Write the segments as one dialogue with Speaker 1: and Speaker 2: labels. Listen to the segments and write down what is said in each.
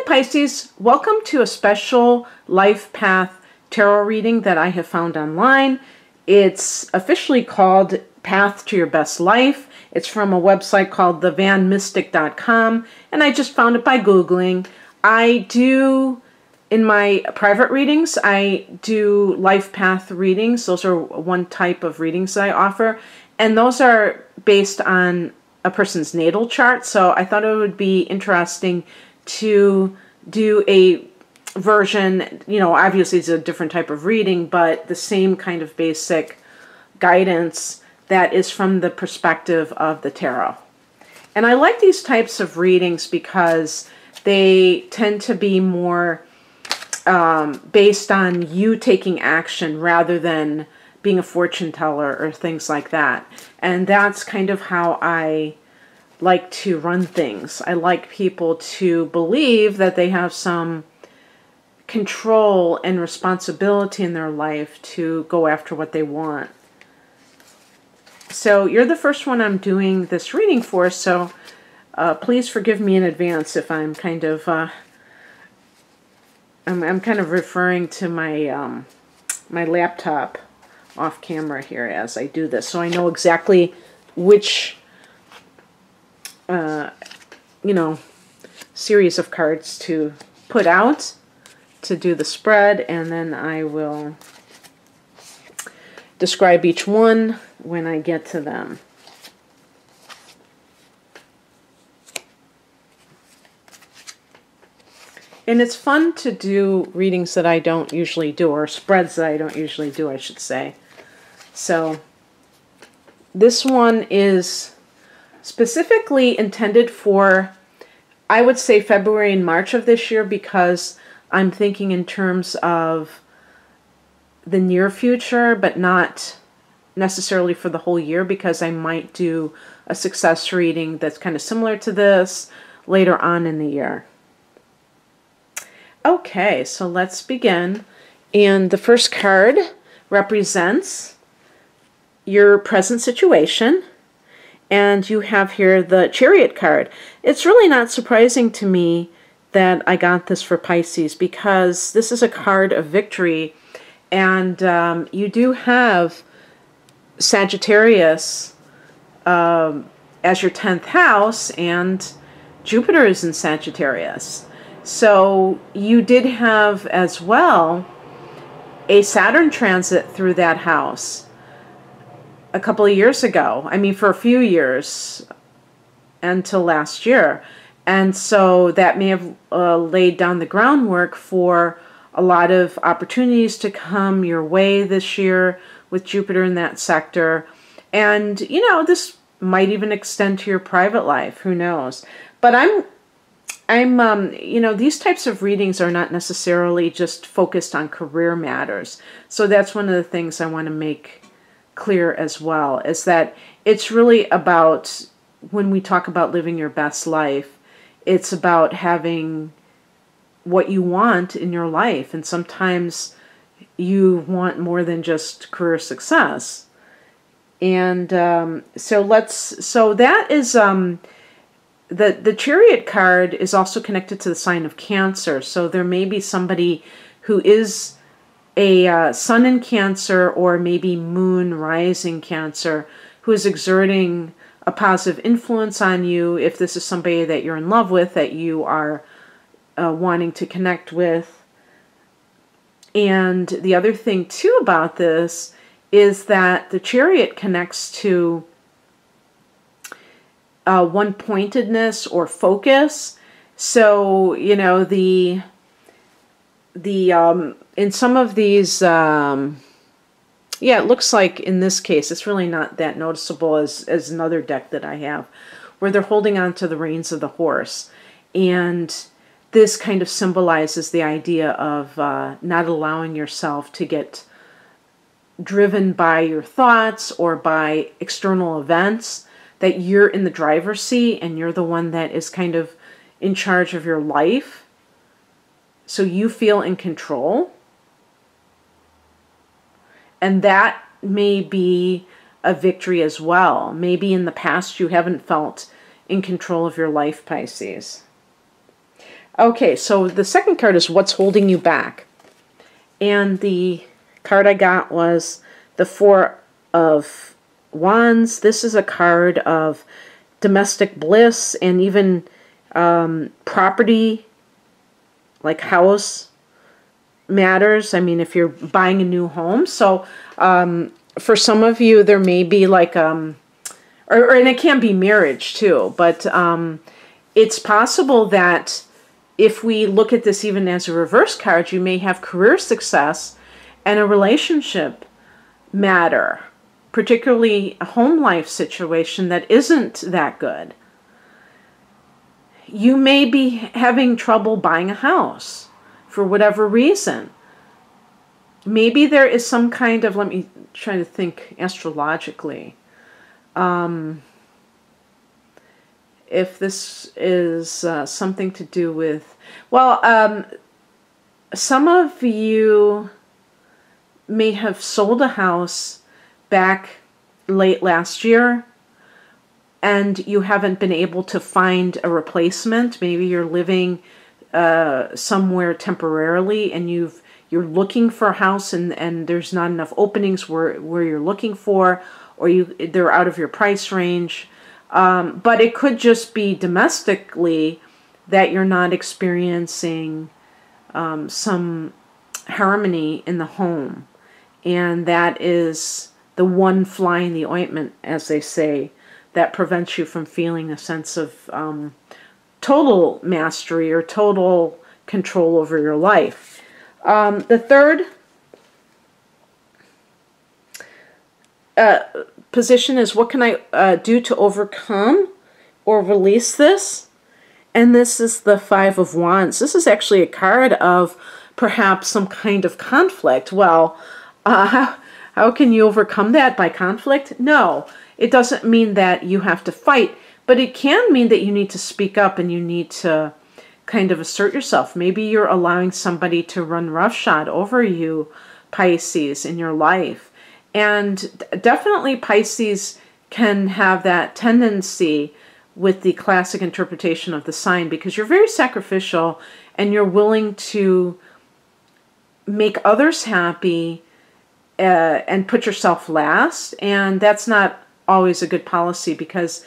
Speaker 1: Pisces, welcome to a special life path tarot reading that I have found online. It's officially called Path to Your Best Life. It's from a website called thevanmystic.com, and I just found it by Googling. In my private readings, I do life path readings. Those are one type of readings that I offer, and those are based on a person's natal chart. So I thought it would be interesting to do a version, obviously it's a different type of reading, but the same kind of basic guidance that is from the perspective of the tarot. And I like these types of readings because they tend to be more based on you taking action rather than being a fortune teller or things like that. And that's kind of how I like to run things. I like people to believe that they have some control and responsibility in their life to go after what they want. So you're the first one I'm doing this reading for, so please forgive me in advance if I'm kind of I'm kind of referring to my my laptop off camera here as I do this, so I know exactly which series of cards to put out to do the spread, and then I will describe each one when I get to them. And it's fun to do readings that I don't usually do, or spreads that I don't usually do, I should say. So this one is specifically intended for, I would say, February and March of this year, because I'm thinking in terms of the near future, but not necessarily for the whole year, because I might do a success reading that's kind of similar to this later on in the year. Okay, so let's begin. And the first card represents your present situation. And you have here the Chariot card. It's really not surprising to me that I got this for Pisces, because this is a card of victory. And you do have Sagittarius as your 10th house, and Jupiter is in Sagittarius. So you did have as well a Saturn transit through that house a couple of years ago. I mean, for a few years until last year. And so that may have laid down the groundwork for a lot of opportunities to come your way this year with Jupiter in that sector. And, this might even extend to your private life. Who knows? But these types of readings are not necessarily just focused on career matters. So that's one of the things I want to make clear as well, is that it's really about, when we talk about living your best life, it's about having what you want in your life. And sometimes you want more than just career success. And so that is the Chariot card is also connected to the sign of Cancer. So there may be somebody who is a sun in Cancer, or maybe moon rising Cancer, who is exerting a positive influence on you. If this is somebody that you're in love with, that you are wanting to connect with. And the other thing too about this is that the Chariot connects to one-pointedness or focus. So, in some of these, it looks like in this case, it's really not that noticeable as another deck that I have, where they're holding on to the reins of the horse. And this kind of symbolizes the idea of not allowing yourself to get driven by your thoughts or by external events, that you're in the driver's seat and you're the one that is kind of in charge of your life. So you feel in control. And that may be a victory as well. Maybe in the past you haven't felt in control of your life, Pisces. Okay, so the second card is what's holding you back. And the card I got was the Four of Wands. This is a card of domestic bliss and even property, like house matters. I mean, if you're buying a new home. So for some of you, there may be like, and it can be marriage too, but it's possible that if we look at this even as a reverse card, you may have career success and a relationship matter, particularly a home life situation that isn't that good. You may be having trouble buying a house for whatever reason. Maybe there is some kind of, let me try to think astrologically. If this is something to do with, well, some of you may have sold a house back late last year and you haven't been able to find a replacement. Maybe you're living somewhere temporarily and you're looking for a house and there's not enough openings where you're looking for, or they're out of your price range. But it could just be domestically that you're not experiencing some harmony in the home. And that is the one fly in the ointment, as they say, that prevents you from feeling a sense of total mastery or total control over your life. The third position is, what can I do to overcome or release this? And this is the Five of Wands. This is actually a card of perhaps some kind of conflict. Well, how can you overcome that? By conflict? No, it doesn't mean that you have to fight, but it can mean that you need to speak up and you need to kind of assert yourself. Maybe you're allowing somebody to run roughshod over you, Pisces, in your life. And definitely Pisces can have that tendency with the classic interpretation of the sign, because you're very sacrificial and you're willing to make others happy and put yourself last. And that's not always a good policy, because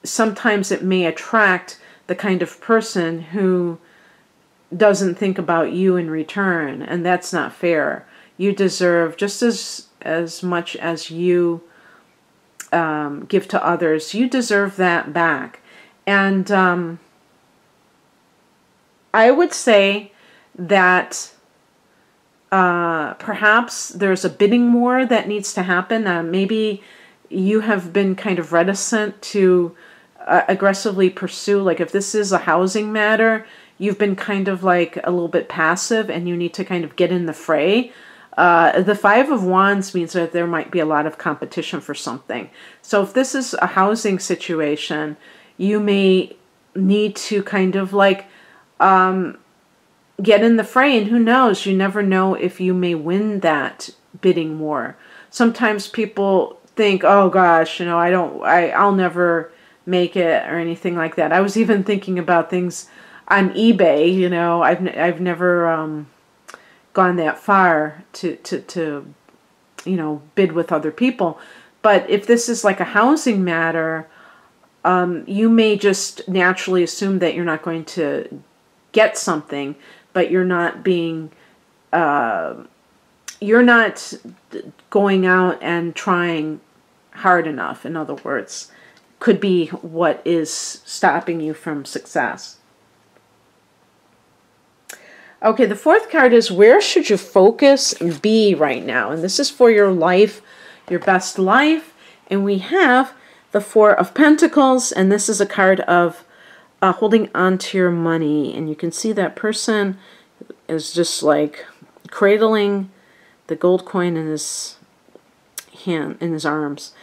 Speaker 1: sometimes it may attract the kind of person who doesn't think about you in return, and that's not fair. You deserve just as much as you give to others. You deserve that back. And I would say that perhaps there's a bidding war that needs to happen. Maybe you have been kind of reticent to aggressively pursue, like if this is a housing matter, you've been kind of like a little bit passive and you need to kind of get in the fray. The Five of Wands means that there might be a lot of competition for something. So if this is a housing situation, you may need to kind of like get in the fray, and who knows, you never know if you may win that bidding war. Sometimes people think, oh gosh, I'll never make it or anything like that. I was even thinking about things on eBay. I've never gone that far to bid with other people. But if this is like a housing matter, you may just naturally assume that you're not going to get something, but you're not being, you're not going out and trying hard enough, in other words, could be what is stopping you from success. Okay, the fourth card is, where should you focus and be right now? And this is for your life, your best life. And we have the Four of Pentacles, and this is a card of holding on to your money. And you can see that person is just like cradling the gold coin in his hand, in his arms.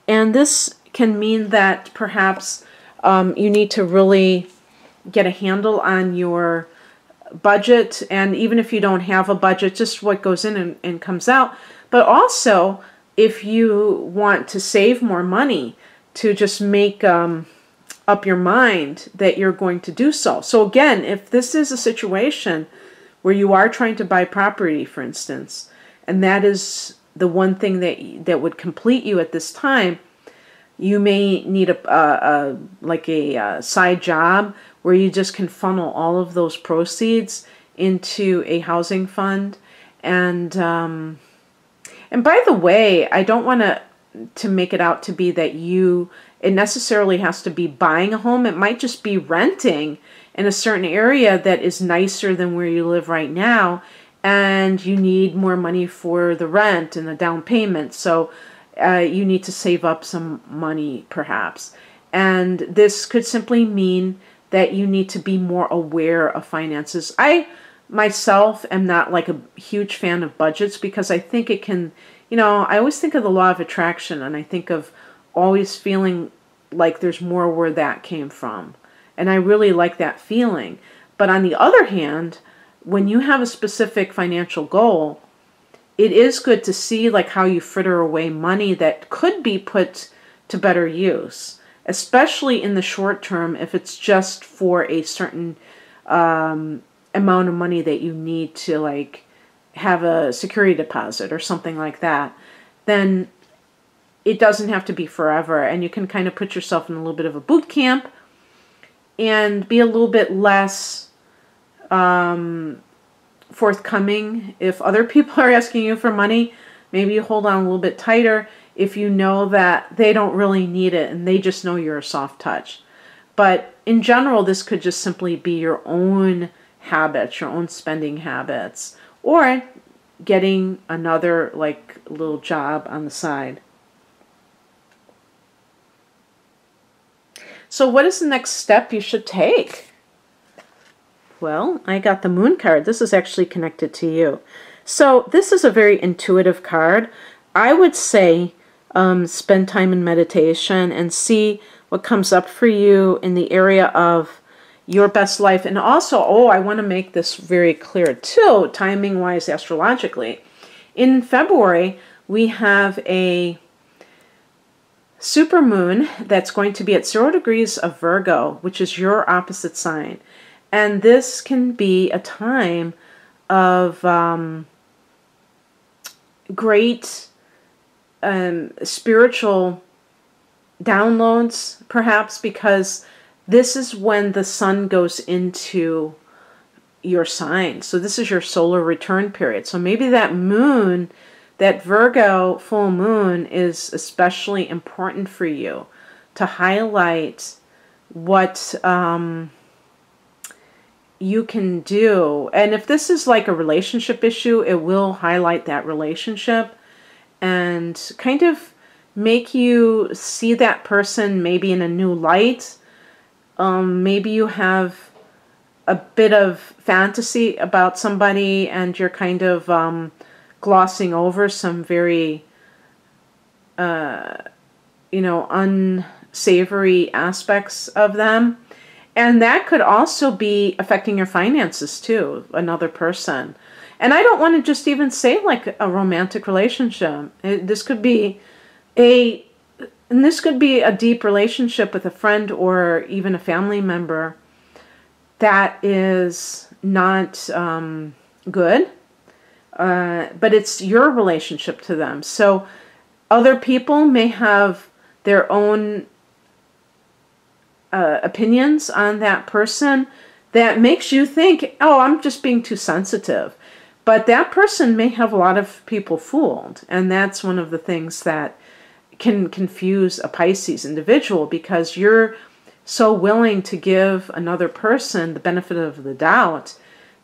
Speaker 1: And this can mean that perhaps you need to really get a handle on your budget, and even if you don't have a budget, just what goes in and comes out. But also, if you want to save more money, to just make up your mind that you're going to do so. So again, if this is a situation where you are trying to buy property, for instance, and that is the one thing that would complete you at this time, you may need a side job where you just can funnel all of those proceeds into a housing fund. And by the way, I don't want to make it out to be that it necessarily has to be buying a home. It might just be renting in a certain area that is nicer than where you live right now, and you need more money for the rent and the down payment. So you need to save up some money perhaps. And this could simply mean that you need to be more aware of finances. I myself am not like a huge fan of budgets because I think it can, I always think of the law of attraction, and I think of always feeling like there's more where that came from. And I really like that feeling. But on the other hand, when you have a specific financial goal, it is good to see like how you fritter away money that could be put to better use, especially in the short term. If it's just for a certain amount of money that you need to like have a security deposit or something like that, then it doesn't have to be forever, and you can kind of put yourself in a little bit of a boot camp and be a little bit less forthcoming. If other people are asking you for money, maybe you hold on a little bit tighter if you know that they don't really need it and they just know you're a soft touch. But in general, this could just simply be your own habits, your own spending habits, or getting another like little job on the side. So what is the next step you should take? Well, I got the Moon card. This is actually connected to you. So this is a very intuitive card. I would say spend time in meditation and see what comes up for you in the area of your best life. And also, I want to make this very clear too, timing-wise, astrologically. In February, we have a supermoon that's going to be at 0 degrees of Virgo, which is your opposite sign. And this can be a time of great spiritual downloads, perhaps, because this is when the sun goes into your sign. So this is your solar return period. So maybe that moon, that Virgo full moon, is especially important for you to highlight what you can do. And if this is like a relationship issue, it will highlight that relationship and kind of make you see that person maybe in a new light. Maybe you have a bit of fantasy about somebody and you're kind of glossing over some very, unsavory aspects of them. And that could also be affecting your finances too, another person. And I don't want to just even say like a romantic relationship. This could be a deep relationship with a friend or even a family member that is not good, but it's your relationship to them. So other people may have their own opinions on that person that makes you think, oh, I'm just being too sensitive. But that person may have a lot of people fooled. And that's one of the things that can confuse a Pisces individual, because you're so willing to give another person the benefit of the doubt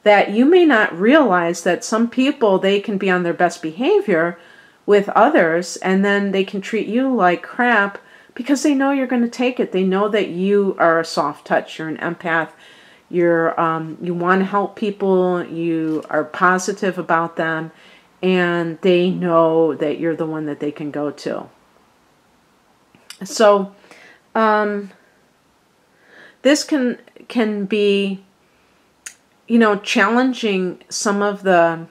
Speaker 1: that you may not realize that some people, they can be on their best behavior with others and then they can treat you like crap because they know you're going to take it. They know that you are a soft touch. You're an empath. You want to help people. You are positive about them. And they know that you're the one that they can go to. So this can be, challenging some of the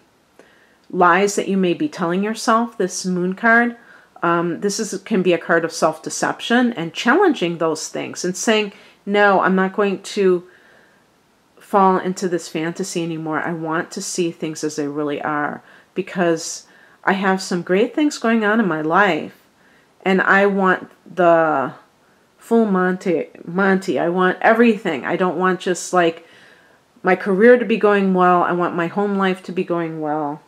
Speaker 1: lies that you may be telling yourself, this moon card, Can be a card of self-deception and challenging those things and saying, no, I'm not going to fall into this fantasy anymore. I want to see things as they really are, because I have some great things going on in my life, and I want the full Monty. I want everything. I don't want just like my career to be going well. I want my home life to be going well.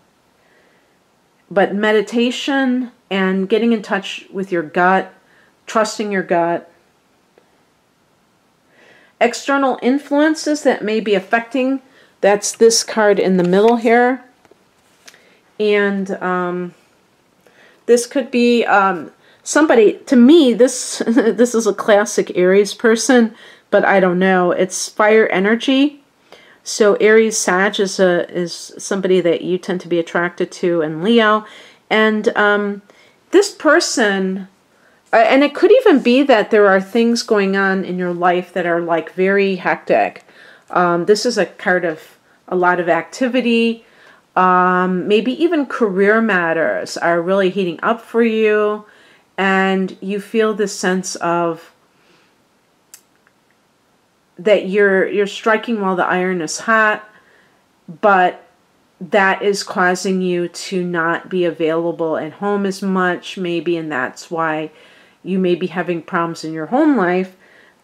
Speaker 1: But meditation and getting in touch with your gut, trusting your gut, external influences that may be affecting, that's this card in the middle here. And this could be somebody, to me, this is a classic Aries person, but I don't know. It's fire energy. So Aries Sag is somebody that you tend to be attracted to, and Leo. And this person, and it could even be that there are things going on in your life that are like very hectic. This is a card of a lot of activity. Maybe even career matters are really heating up for you, and you feel this sense of that you're striking while the iron is hot, but that is causing you to not be available at home as much, maybe, and that's why you may be having problems in your home life.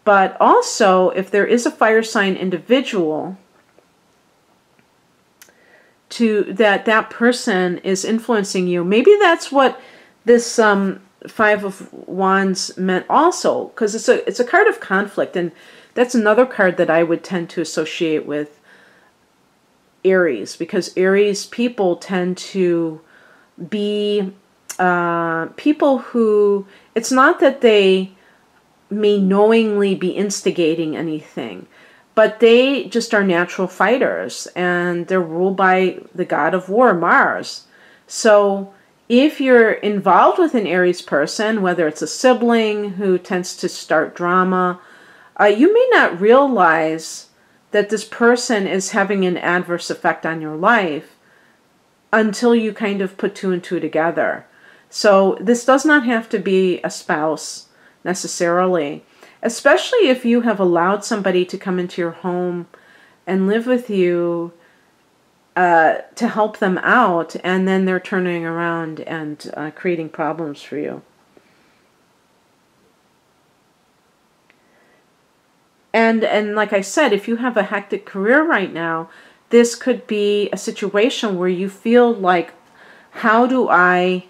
Speaker 1: But also, if there is a fire sign individual that person is influencing you, maybe that's what this Five of Wands meant also, because it's a card of conflict, and that's another card that I would tend to associate with Aries, because Aries people tend to be people who, it's not that they may knowingly be instigating anything, but they just are natural fighters, and they're ruled by the god of war, Mars. So if you're involved with an Aries person, whether it's a sibling who tends to start drama, you may not realize that this person is having an adverse effect on your life until you kind of put two and two together. So this does not have to be a spouse necessarily, especially if you have allowed somebody to come into your home and live with you to help them out, and then they're turning around and creating problems for you. And like I said, if you have a hectic career right now, this could be a situation where you feel like, how do I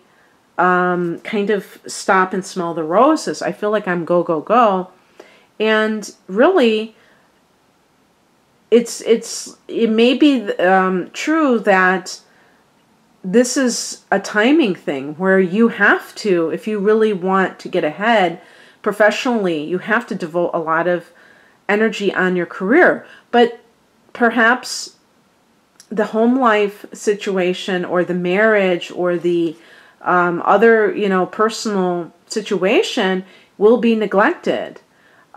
Speaker 1: kind of stop and smell the roses? I feel like I'm go, go, go. And really, it may be true that this is a timing thing where you have to, if you really want to get ahead professionally, you have to devote a lot of energy on your career. But perhaps the home life situation or the marriage or the other, personal situation will be neglected.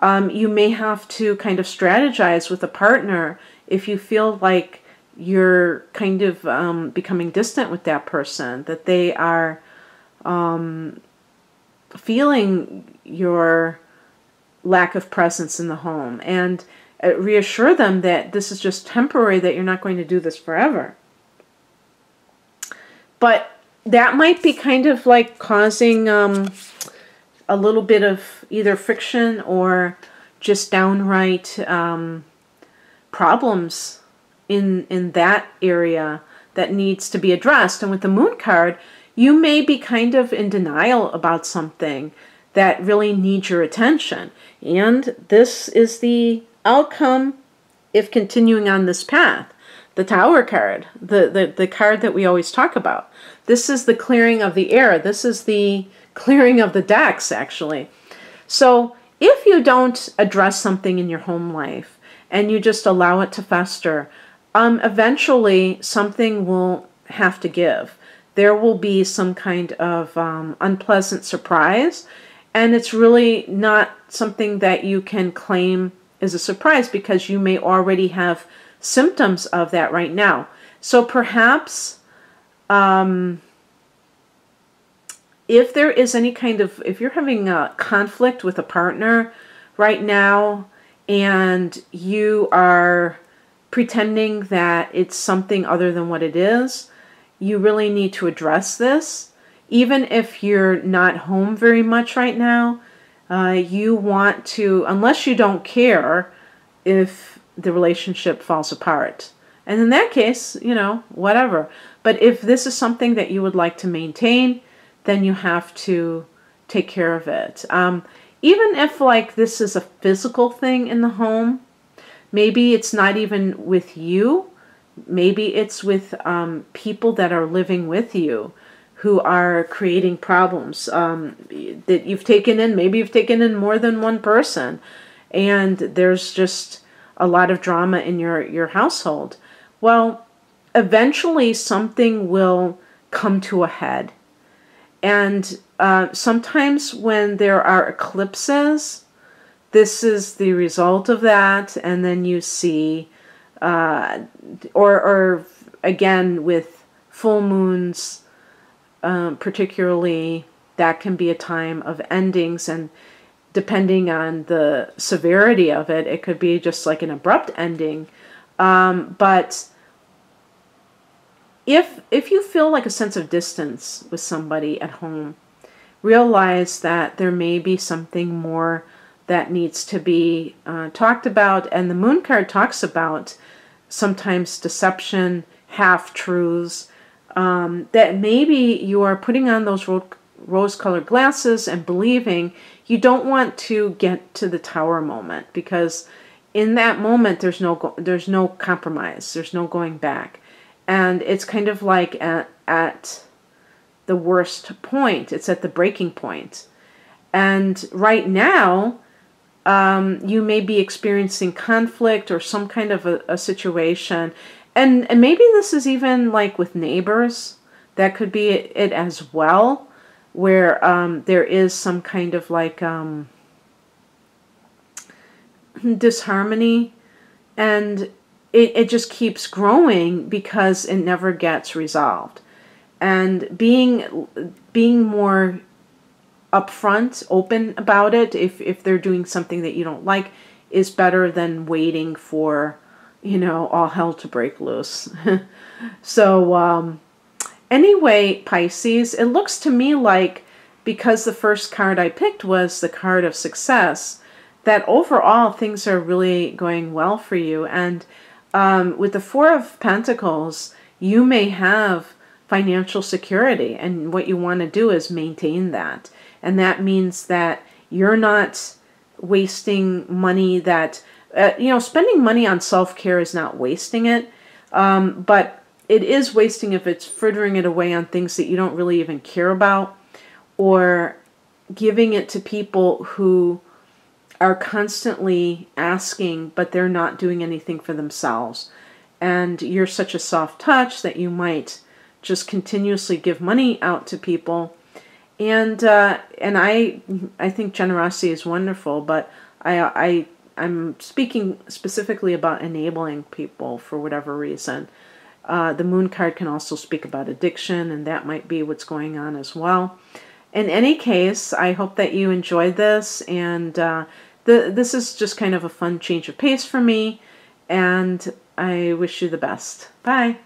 Speaker 1: You may have to kind of strategize with a partner if you feel like you're kind of becoming distant with that person, that they are feeling your lack of presence in the home, and reassure them that this is just temporary, that you're not going to do this forever. But that might be kind of like causing a little bit of either friction or just downright problems in that area that needs to be addressed. And with the Moon card, you may be kind of in denial about something that really needs your attention. And this is the outcome if continuing on this path. The Tower card, the card that we always talk about. This is the clearing of the air. This is the clearing of the decks, actually. So if you don't address something in your home life and you just allow it to fester, eventually something will have to give. There will be some kind of unpleasant surprise, and it's really not something that you can claim as a surprise, because you may already have symptoms of that right now. So perhaps if there is any kind of, if you're having a conflict with a partner right now and you are pretending that it's something other than what it is, you really need to address this. Even if you're not home very much right now, you want to, unless you don't care if the relationship falls apart. And in that case, you know, whatever. But if this is something that you would like to maintain, then you have to take care of it. Even if like this is a physical thing in the home, maybe it's not even with you. Maybe it's with people that are living with you who are creating problems that you've taken in. Maybe you've taken in more than one person, and there's just a lot of drama in your household. Well, eventually something will come to a head. And sometimes when there are eclipses, this is the result of that. And then you see, or again, with full moons, particularly, that can be a time of endings. And depending on the severity of it, it could be just like an abrupt ending. But if you feel like a sense of distance with somebody at home, realize that there may be something more that needs to be talked about. And the moon card talks about sometimes deception, half-truths, that maybe you are putting on those rose-colored glasses and believing. You don't want to get to the tower moment, because in that moment there's no compromise, there's no going back. And it's kind of like at the worst point. It's at the breaking point. And right now, you may be experiencing conflict or some kind of a situation. And maybe this is even like with neighbors. That could be it as well, where there is some kind of like disharmony. And it just keeps growing because it never gets resolved. And being more upfront, open about it, if they're doing something that you don't like, is better than waiting for, you know, all hell to break loose. So anyway, Pisces, it looks to me like, because the first card I picked was the card of success, that overall things are really going well for you. And with the Four of Pentacles, you may have financial security, and what you want to do is maintain that. And that means that you're not wasting money that, you know, spending money on self-care is not wasting it, but it is wasting if it's frittering it away on things that you don't really even care about, or giving it to people who are constantly asking, but they're not doing anything for themselves. And you're such a soft touch that you might just continuously give money out to people. And I think generosity is wonderful, but I'm speaking specifically about enabling people for whatever reason. The moon card can also speak about addiction, and that might be what's going on as well. In any case, I hope that you enjoyed this, and this is just kind of a fun change of pace for me, and I wish you the best. Bye.